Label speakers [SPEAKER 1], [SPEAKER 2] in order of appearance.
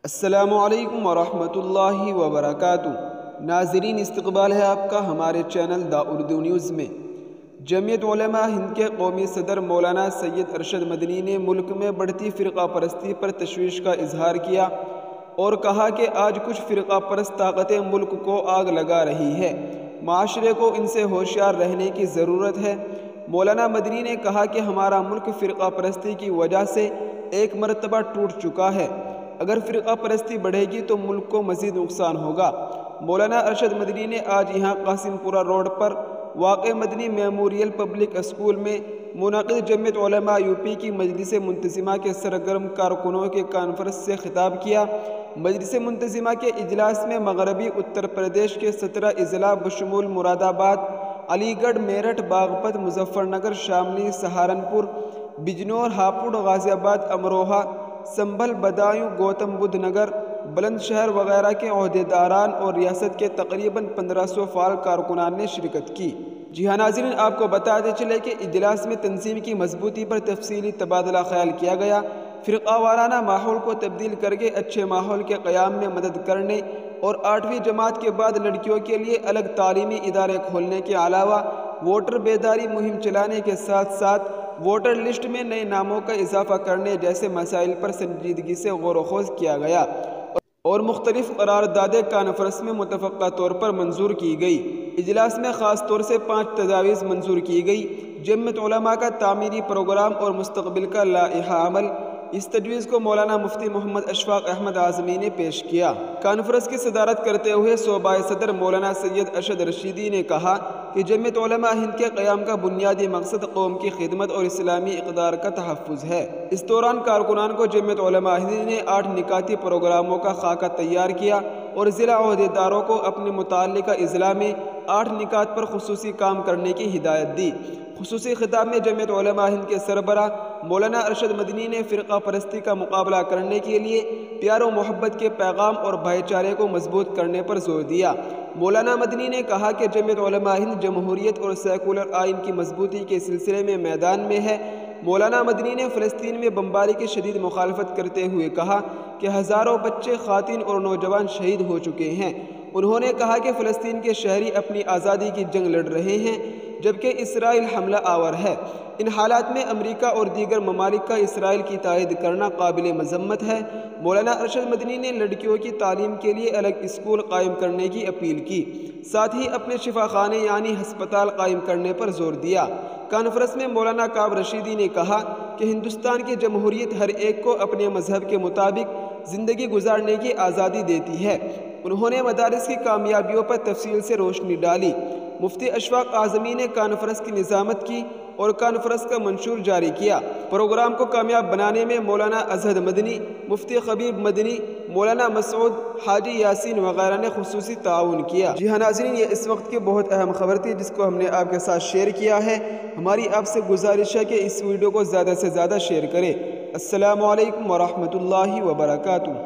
[SPEAKER 1] السلام علیکم ورحمۃ اللہ وبرکاتہ۔ ناظرین، استقبال ہے آپ کا ہمارے چینل دا اردو نیوز میں۔ جمعیت علماء ہند کے قومی صدر مولانا سید ارشد مدنی نے ملک میں بڑھتی فرقہ پرستی پر تشویش کا اظہار کیا اور کہا کہ آج کچھ فرقہ پرست طاقتیں ملک کو آگ لگا رہی ہے، معاشرے کو ان سے ہوشیار رہنے کی ضرورت ہے۔ مولانا مدنی نے کہا کہ ہمارا ملک فرقہ پرستی کی وجہ سے ایک مرتبہ ٹوٹ چکا ہے، اگر فرقہ پرستی بڑھے گی تو ملک کو مزید نقصان ہوگا۔ مولانا ارشد مدنی نے آج یہاں قاسم پورہ روڈ پر واقع مدنی میموریل پبلک اسکول میں منعقد جمعیت علماء یو پی کی مجلس منتظمہ کے سرگرم کارکنوں کے کانفرنس سے خطاب کیا۔ مجلس منتظمہ کے اجلاس میں مغربی اتر پردیش کے 17 اضلاع بشمول مراد آباد، علی گڑھ، میرٹھ، باغپت، مظفر نگر، شاملی، سہارنپور، بجنور، ہاپوڑ، غازی آباد، امروہہ، سنبھل، بدایوں، گوتم بدھ نگر، بلند شہر وغیرہ کے عہدیداران اور ریاست کے تقریباً 1500 فعال کارکنان نے شرکت کی۔ جی ہاں ناظرین، آپ کو بتاتے چلے کہ اجلاس میں تنظیم کی مضبوطی پر تفصیلی تبادلہ خیال کیا گیا۔ فرقہ وارانہ ماحول کو تبدیل کر کے اچھے ماحول کے قیام میں مدد کرنے اور 8ویں جماعت کے بعد لڑکیوں کے لیے الگ تعلیمی ادارے کھولنے کے علاوہ ووٹر بیداری مہم چلانے کے ساتھ ساتھ ووٹر لسٹ میں نئے ناموں کا اضافہ کرنے جیسے مسائل پر سنجیدگی سے غور و خوض کیا گیا اور مختلف قراردادیں کانفرنس میں متفقہ طور پر منظور کی گئی۔ اجلاس میں خاص طور سے 5 تجاویز منظور کی گئی۔ جمعیت علماء کا تعمیری پروگرام اور مستقبل کا لائحہ عمل، اس تجویز کو مولانا مفتی محمد اشفاق احمد اعظمی نے پیش کیا۔ کانفرنس کی صدارت کرتے ہوئے صوبائی صدر مولانا سید ارشد رشیدی نے کہا کہ جمعیت علماء ہند کے قیام کا بنیادی مقصد قوم کی خدمت اور اسلامی اقدار کا تحفظ ہے۔ اس دوران کارکنان کو جمعیت علماء ہند نے 8 نکاتی پروگراموں کا خاکہ تیار کیا اور ضلع عہدیداروں کو اپنے متعلقہ اضلاع میں 8 نکات پر خصوصی کام کرنے کی ہدایت دی۔ خصوصی خطاب میں جمعیت علماء ہند کے سربراہ مولانا ارشد مدنی نے فرقہ پرستی کا مقابلہ کرنے کے لیے پیار و محبت کے پیغام اور بھائی چارے کو مضبوط کرنے پر زور دیا۔ مولانا مدنی نے کہا کہ جمعیت علماء ہند جمہوریت اور سیکولر آئین کی مضبوطی کے سلسلے میں میدان میں ہے۔ مولانا مدنی نے فلسطین میں بمباری کی شدید مخالفت کرتے ہوئے کہا کہ ہزاروں بچے، خواتین اور نوجوان شہید ہو چکے ہیں۔ انہوں نے کہا کہ فلسطین کے شہری اپنی آزادی کی جنگ لڑ رہے ہیں جبکہ اسرائیل حملہ آور ہے۔ ان حالات میں امریکہ اور دیگر ممالک کا اسرائیل کی تائید کرنا قابل مذمت ہے۔ مولانا ارشد مدنی نے لڑکیوں کی تعلیم کے لیے الگ اسکول قائم کرنے کی اپیل کی، ساتھ ہی اپنے شفا خانے یعنی ہسپتال قائم کرنے پر زور دیا۔ کانفرنس میں مولانا کعب رشیدی نے کہا کہ ہندوستان کی جمہوریت ہر ایک کو اپنے مذہب کے مطابق زندگی گزارنے کی آزادی دیتی ہے۔ انہوں نے مدارس کی کامیابیوں پر تفصیل سے روشنی ڈالی۔ مفتی اشفاق اعظمی نے کانفرنس کی نظامت کی اور کانفرنس کا منشور جاری کیا۔ پروگرام کو کامیاب بنانے میں مولانا ازہد مدنی، مفتی خبیب مدنی، مولانا مسعود، حاجی یاسین وغیرہ نے خصوصی تعاون کیا۔ جی ہاں ناظرین، یہ اس وقت کی بہت اہم خبر تھی جس کو ہم نے آپ کے ساتھ شیئر کیا ہے۔ ہماری آپ سے گزارش ہے کہ اس ویڈیو کو زیادہ سے زیادہ شیئر کریں۔ السلام علیکم ورحمۃ اللہ وبرکاتہ۔